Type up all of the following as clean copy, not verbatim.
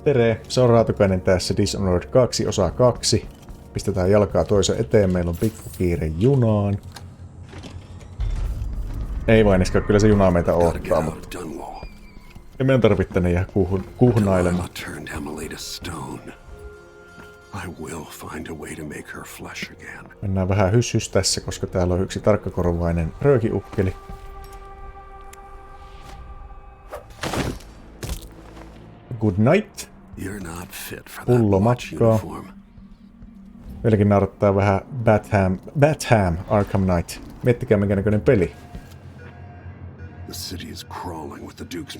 Tere, se on Raatukainen tässä, Dishonored 2, osa 2. Pistetään jalkaa toisen eteen, meillä on pikku kiire junaan. Ei vain, kyllä se juna meitä odottaa, mutta ei meidän tarvitse tänne jää kuhnailemaan. Mennään vähän hyssys tässä, koska täällä on yksi tarkkakorvainen röökiukkeli. Good night. Pullo matkaa. Vieläkin naurattaa vähän Batham Arkham Knight. Miettikää minkä näköinen peli.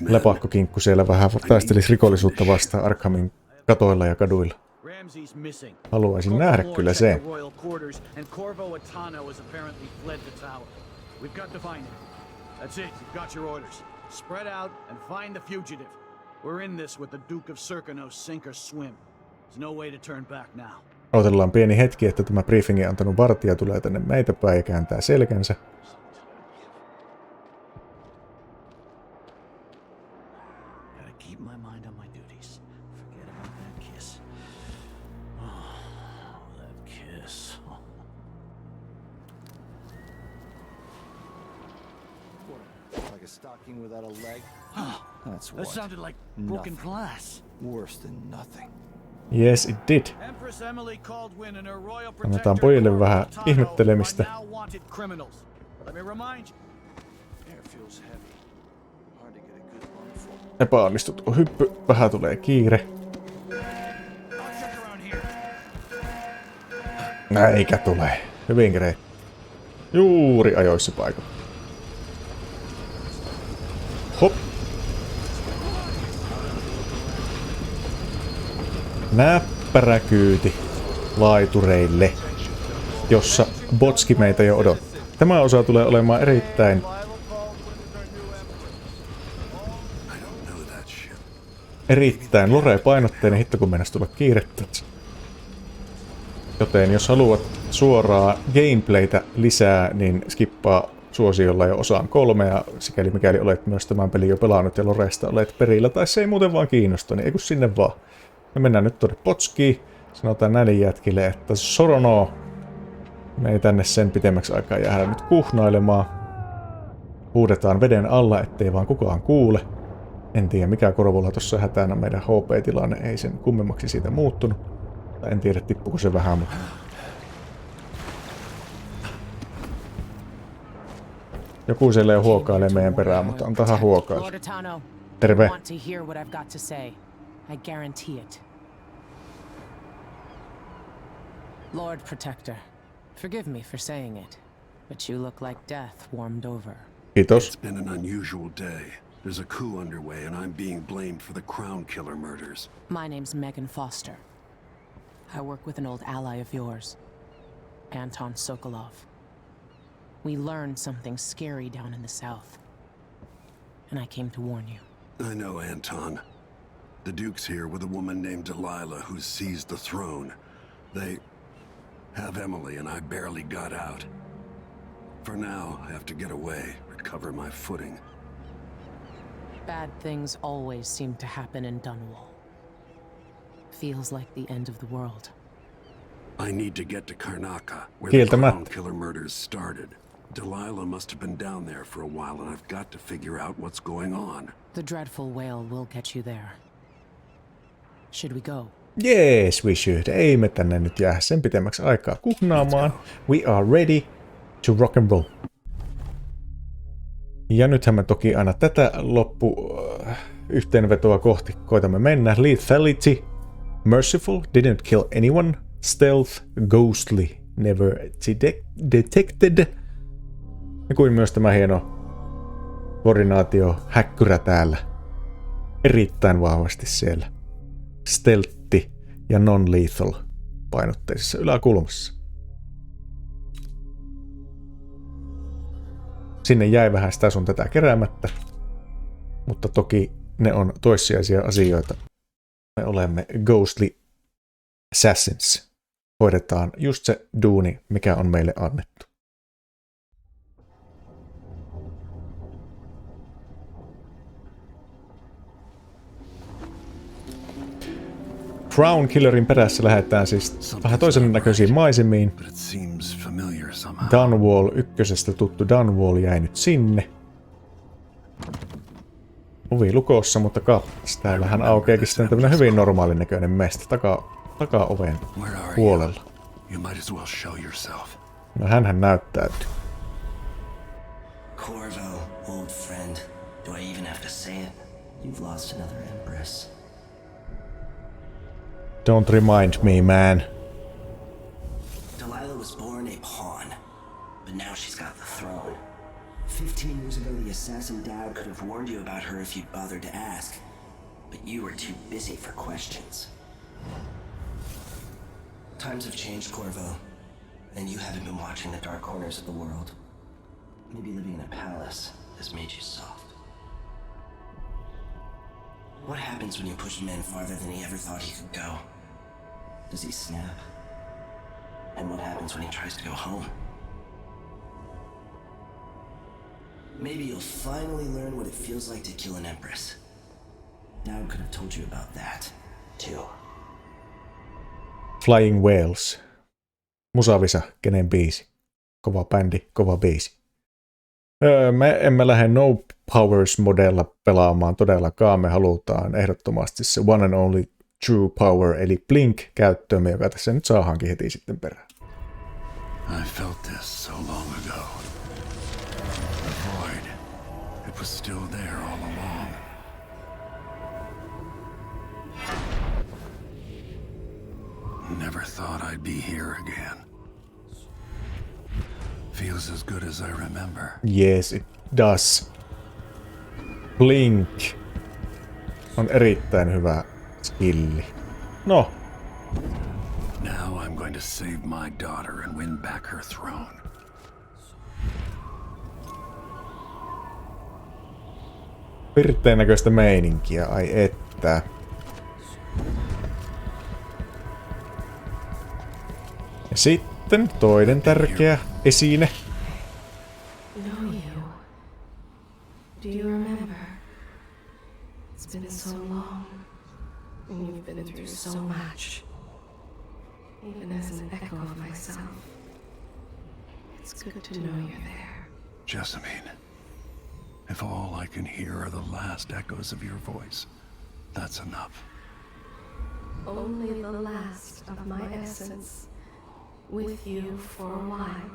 Lepakkokinkku siellä vähän taistelisi rikollisuutta vastaan Arkhamin katoilla ja kaduilla. Haluaisin nähdä kyllä sen. Odotellaan pieni hetki, että tämä briefingin antanut vartija tulee tänne meitä päin ja kääntää selkänsä. Without a leg. That's what. That sounded like broken glass. Worse than nothing. Yes, it did. Annetaan pojille vähän ihmettelemistä. Epäonnistut hyppy, vähän tulee kiire. Eikä tule. Hyvin great. Juuri ajoissa paikalla. Hop. Näppäräkyyti laitureille, jossa botski meitä jo odottaa. Tämä osa tulee olemaan erittäin lore-painotteinen hitto, kun mennäisi tulla kiirettä. Joten jos haluat suoraa gameplaytä lisää, niin skippaa suosiolla jo osaan 3, ja sikäli mikäli olet myös tämän pelin jo pelannut ja Loresta olet perillä, tai se ei muuten vaan kiinnosta, niin ei kun sinne vaan. Me mennään nyt tuonne Potskiin, sanotaan näille jätkille, että sorono. Me ei tänne sen pitemmäksi aikaa jäädä nyt kuhnailemaan. Huudetaan veden alla, ettei vaan kukaan kuule. En tiedä mikä korvulla tuossa hätänä meidän HP-tilanne ei sen kummemmaksi siitä muuttunut. En tiedä tippuko se vähän, mutta... Joku siellä jo huokailee meidän perään, mutta antahan huokailla. Terve. Lord Protector, forgive me for saying it, but you look like death warmed over. Kiitos. It's been an unusual day. There's a coup underway and I'm being blamed for the Crown Killer murders. My name's Megan Foster. I work with an old ally of yours, Anton Sokolov. We learned something scary down in the south, and I came to warn you. I know Anton. The Duke's here with a woman named Delilah who's seized the throne. They have Emily and I barely got out. For now, I have to get away, recover my footing. Bad things always seem to happen in Dunwall. Feels like the end of the world. I need to get to Karnaka, where the Crown Killer murders started. Delilah must have been down there for a while, and I've got to figure out what's going on. The dreadful whale will get you there. Should we go? Yes, we should. Ei me tänne nyt jää sen pitemmäksi aikaa kuhnaamaan. We are ready to rock and roll. Ja nythän me toki aina tätä yhteenvetoa kohti koitamme mennä. Lethality, merciful, didn't kill anyone, stealth, ghostly, never detected. Ja kuin myös tämä hieno koordinaatio-häkkyrä täällä. Erittäin vahvasti siellä. Stealthi ja non-lethal painotteisessa yläkulmassa. Sinne jäi vähän sitä sun tätä keräämättä, mutta toki ne on toissijaisia asioita. Me olemme ghostly assassins. Hoidetaan just se duuni, mikä on meille annettu. Crown Killerin perässä lähdetään siis vähän toisen näköisiin maisemiin. but it seems familiar somehow. Dunwall ykkösestä tuttu Dunwall jäi nyt sinne. Ovi lukossa, mutta kattas. Täällähän aukeakin sitten tämmönen hyvin normaalin näköinen mesta takaoven Where are puolella. you? You might as well show yourself. No hänhän näyttäytyy. Corvo, old friend. Do I even have to say it? You've lost another empress. Don't remind me, man. Delilah was born a pawn, but now she's got the throne. 15 years ago, the assassin dad could have warned you about her if you'd bothered to ask, but you were too busy for questions. Times have changed, Corvo, and you haven't been watching the dark corners of the world. Maybe living in a palace has made you soft. What happens when you push a man farther than he ever thought he could go? Does he snap? And what happens when he tries to go home? Maybe you'll finally learn what it feels like to kill an empress. Dad could have told you about that, too. Flying Whales. Musavisa, kenen biisi? Kova bändi, kova biisi. Me emme lähde No Powers-modella pelaamaan todellakaan. Me halutaan ehdottomasti se one and only true power, eli Blink käyttöömme, joka tässä nyt saadaankin heti sitten perään. I felt this so long ago. The void. It was still there all along. Never thought I'd be here again. Feels as good as I remember. Yes, it does. Blink on erittäin hyvä skilli. No, Now I'm going to save my daughter and win back her throne. pirteen näköistä meininkiä, ai että. Ja sitten toinen tärkeä esine. Know you. Do you remember? It's been so long, and you've been through so much. Even as an echo of myself, it's good to know you're there. Jessamine, if all I can hear are the last echoes of your voice, that's enough. Only the last of my essence, with you for a while.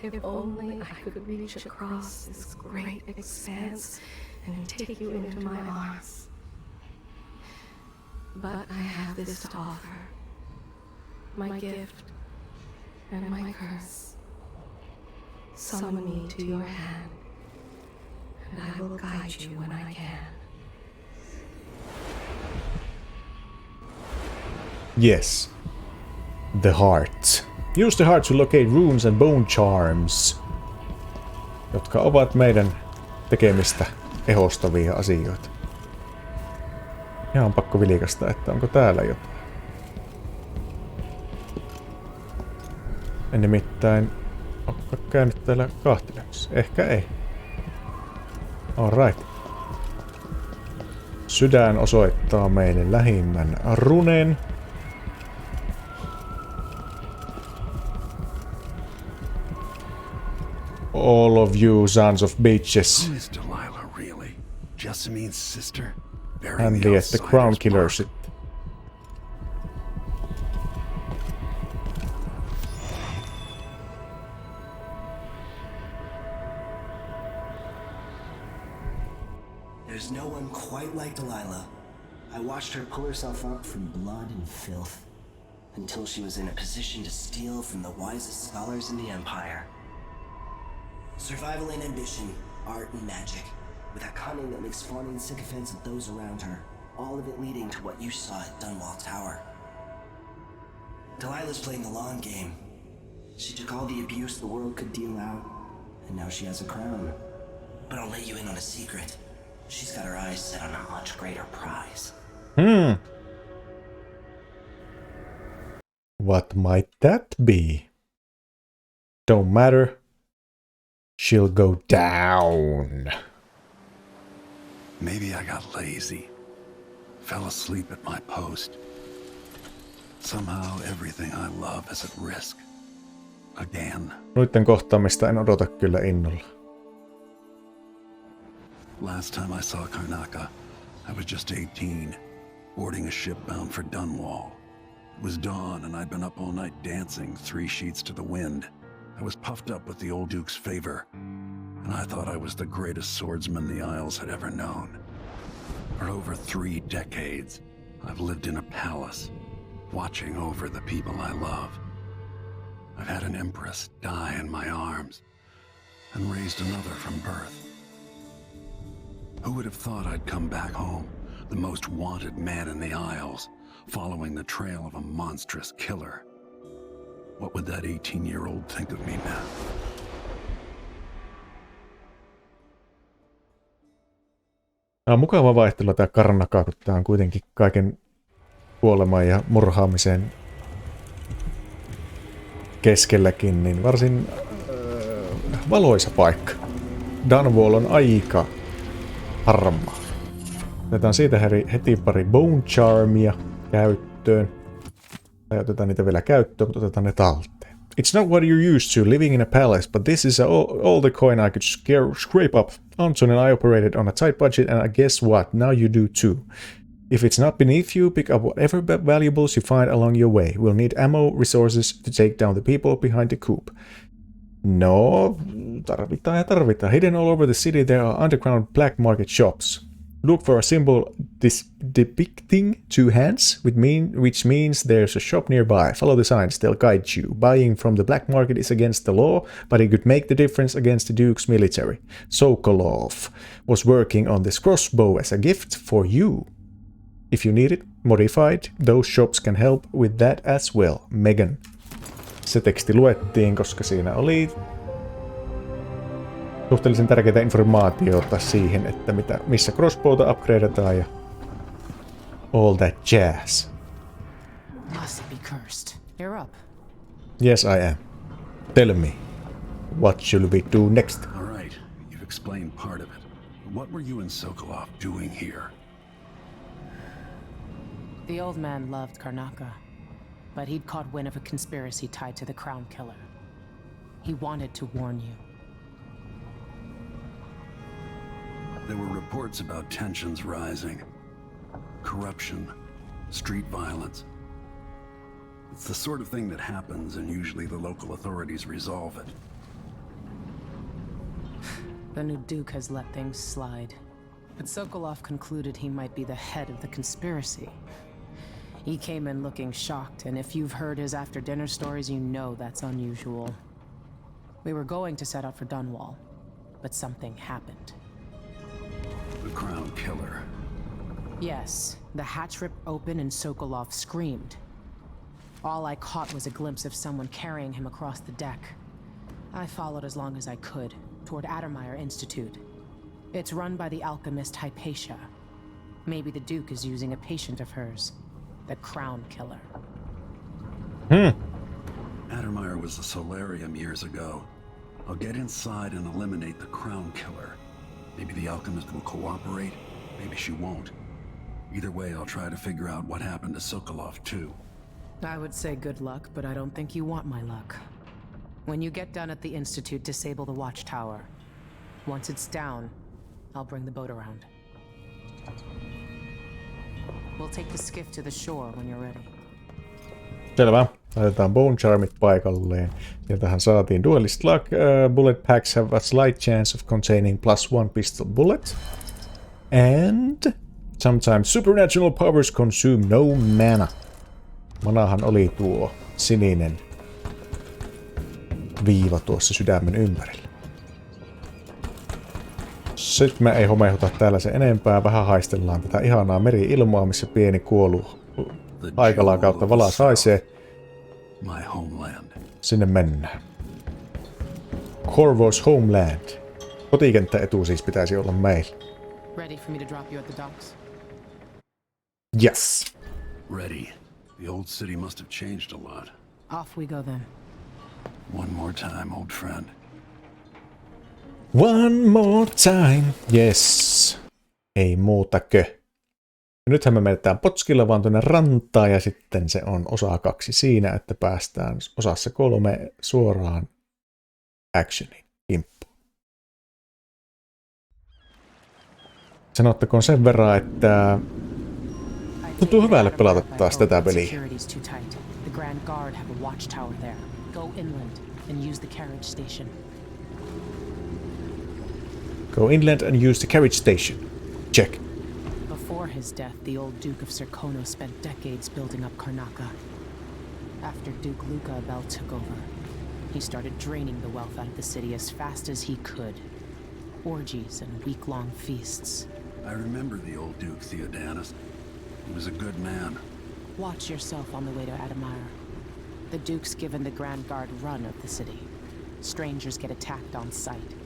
If only I could reach across this great expanse and take you into my arms. But I have this to offer. My gift and my curse. Summon me to your hand, and I will guide you when I can. Yes. The heart. Use the heart to locate runes and bone charms, jotka ovat meidän tekemistä ehostavia asioita. Ihan pakko vilkasta, että onko täällä jotain. En nimittäin ole käynyt täällä kahtelemassa. Ehkä ei. Alright. Sydän osoittaa meille lähimmän runen. All of you sons of bitches. Who is Delilah really? Jessamine's sister? Burying Hän the liette Crown outsider's Killer mark. sitten. There's no one quite like Delilah. I watched her pull herself up from blood and filth, until she was in a position to steal from the wisest scholars in the Empire. Survival and ambition, art and magic, with a cunning that makes fawning sycophants of those around her, all of it leading to what you saw at Dunwall Tower. Delilah's playing the long game. She took all the abuse the world could deal out, and now she has a crown. But I'll let you in on a secret. She's got her eyes set on a much greater prize. What might that be? Don't matter. She'll go down. Maybe I got lazy. fell asleep at my post. Somehow everything I love is at risk. Again. Noitten kohtaamista en odota kyllä innolla. Last time I saw Karnaka, I was just 18, boarding a ship bound for Dunwall. It was dawn and I'd been up all night dancing 3 sheets to the wind. I was puffed up with the old Duke's favor, and I thought I was the greatest swordsman the Isles had ever known. For over 3 decades, I've lived in a palace, watching over the people I love. I've had an empress die in my arms, and raised another from birth. Who would have thought I'd come back home, the most wanted man in the Isles, following the trail of a monstrous killer? What would that 18-year-old think of me now? Tämä on mukava vaihtelu tämä Karnaka, kun tämä on kuitenkin kaiken kuoleman ja murhaamisen keskelläkin, niin varsin valoisa paikka. Dunwall on aika harmaa. Otetaan siitä heti pari Bone Charmia käyttöön. Tai otetaan niitä vielä käyttöön, mutta otetaan ne talteen. It's not what you're used to, living in a palace, but this is all the coin I could scrape up. Anton and I operated on a tight budget, and I guess what? Now you do too. If it's not beneath you, pick up whatever valuables you find along your way. We'll need ammo, resources to take down the people behind the coop. No, tarvitaan. Hidden all over the city there are underground black market shops. Look for a symbol depicting 2 hands, which means there's a shop nearby. Follow the signs, they'll guide you. Buying from the black market is against the law, but it could make the difference against the Duke's military. Sokolov was working on this crossbow as a gift for you. If you need it modified, those shops can help with that as well. Megan. Se teksti luettiin, koska siinä oli suhteellisen tärkeää informaatiota siihen, että missä crossbowta upgradeataan ja all that jazz. Must be cursed. You're up. Yes, I am. Tell me, what should we do next? All right, you've explained part of it. What were you and Sokolov doing here? The old man loved Karnaka, but he'd caught wind of a conspiracy tied to the Crown Killer. He wanted to warn you. There were reports about tensions rising. Corruption, street violence. It's the sort of thing that happens, and usually the local authorities resolve it. The new Duke has let things slide, but Sokolov concluded he might be the head of the conspiracy. He came in looking shocked, and if you've heard his after-dinner stories, you know that's unusual. We were going to set out for Dunwall, but something happened. The Crown Killer. Yes, the hatch ripped open and Sokolov screamed. All I caught was a glimpse of someone carrying him across the deck. I followed as long as I could, toward Addermeyer Institute. It's run by the alchemist Hypatia. Maybe the Duke is using a patient of hers, the Crown Killer. Addermeyer was a solarium years ago. I'll get inside and eliminate the Crown Killer. Maybe the alchemist will cooperate, maybe she won't. Either way, I'll try to figure out what happened to Sokolov, too. I would say good luck, but I don't think you want my luck. When you get done at the Institute, disable the watchtower. Once it's down, I'll bring the boat around. We'll take the skiff to the shore when you're ready. Selvä. Laitetaan Bone Charmit paikalleen. Sieltähän saatiin Duelist Luck. Bullet packs have a slight chance of containing +1 pistol bullet. And sometimes supernatural powers consume no mana. Manahan oli tuo sininen viiva tuossa sydämen ympärillä. Sitten me ei homehuta täällä se enempää. Vähän haistellaan tätä ihanaa meri-ilmaa, missä pieni kuolu aikalaa kautta valas haisee. My homeland. Sinne mennään. Corvo's Homeland. Kotikenttäetu siis pitäisi olla meillä. Ready for me to drop you at the docks? Yes. Ready. The old city must have changed a lot. Off we go then. One more time, old friend. One more time. Yes. Ei muutakö. Ja nythän me menetään potskilla vaan tuonne rantaan ja sitten se on osa 2 siinä, että päästään osassa 3 suoraan actionin kimppuun. Sanottakoon sen verran, että tuntuu hyvälle pelata taas tätä peliä. Go inland and use the carriage station. Check. Before his death, the old Duke of Serkonos spent decades building up Karnaca. After Duke Luca Abel took over, he started draining the wealth out of the city as fast as he could. Orgies and week-long feasts. I remember the old Duke Theodanis. He was a good man. Watch yourself on the way to Adamire. The Duke's given the Grand Guard run of the city. Strangers get attacked on sight.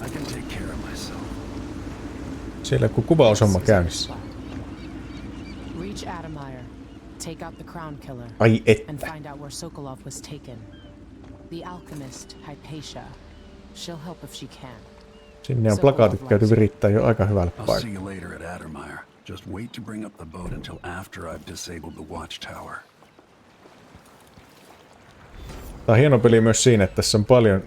I can take care of myself. Siellä kun kuvaushomma käynnissä. Reach Adamire. Take out the Crown Killer. Ai And että. find out where Sokolov was taken. The alchemist, Hypatia. She'll help if she can. Sinne on plakaatit käyty virittää jo aika hyvällä I'll see paikalla. you later at Addermire. Just wait to bring up the boat until after I've disabled the watchtower. Tämä on hieno peli myös siinä, että tässä on paljon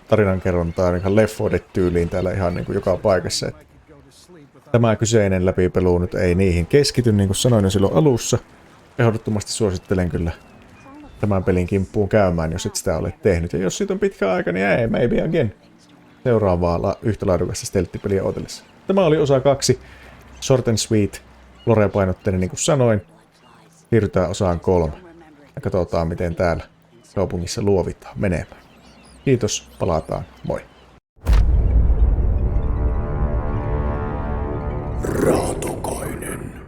tarinankerrontaa ihan Left-4-Dead-tyyliin täällä ihan niin kuin joka paikassa. Että tämä kyseinen läpipelu nyt ei niihin keskity, niin kuin sanoin jo silloin alussa. Ehdottomasti suosittelen kyllä tämän pelin kimppuun käymään, jos et sitä ole tehnyt. Ja jos siitä on pitkä aika, niin ei, maybe again. Seuraavaa yhtä laadukasta stelttipeliä odotellessa. Tämä oli osa 2. Short and sweet. Lore-painotteinen, niin kuin sanoin. Siirrytään osaan 3. Ja katsotaan, miten täällä kaupungissa luovitaan menemään. Kiitos, palataan. Moi. Raatokainen.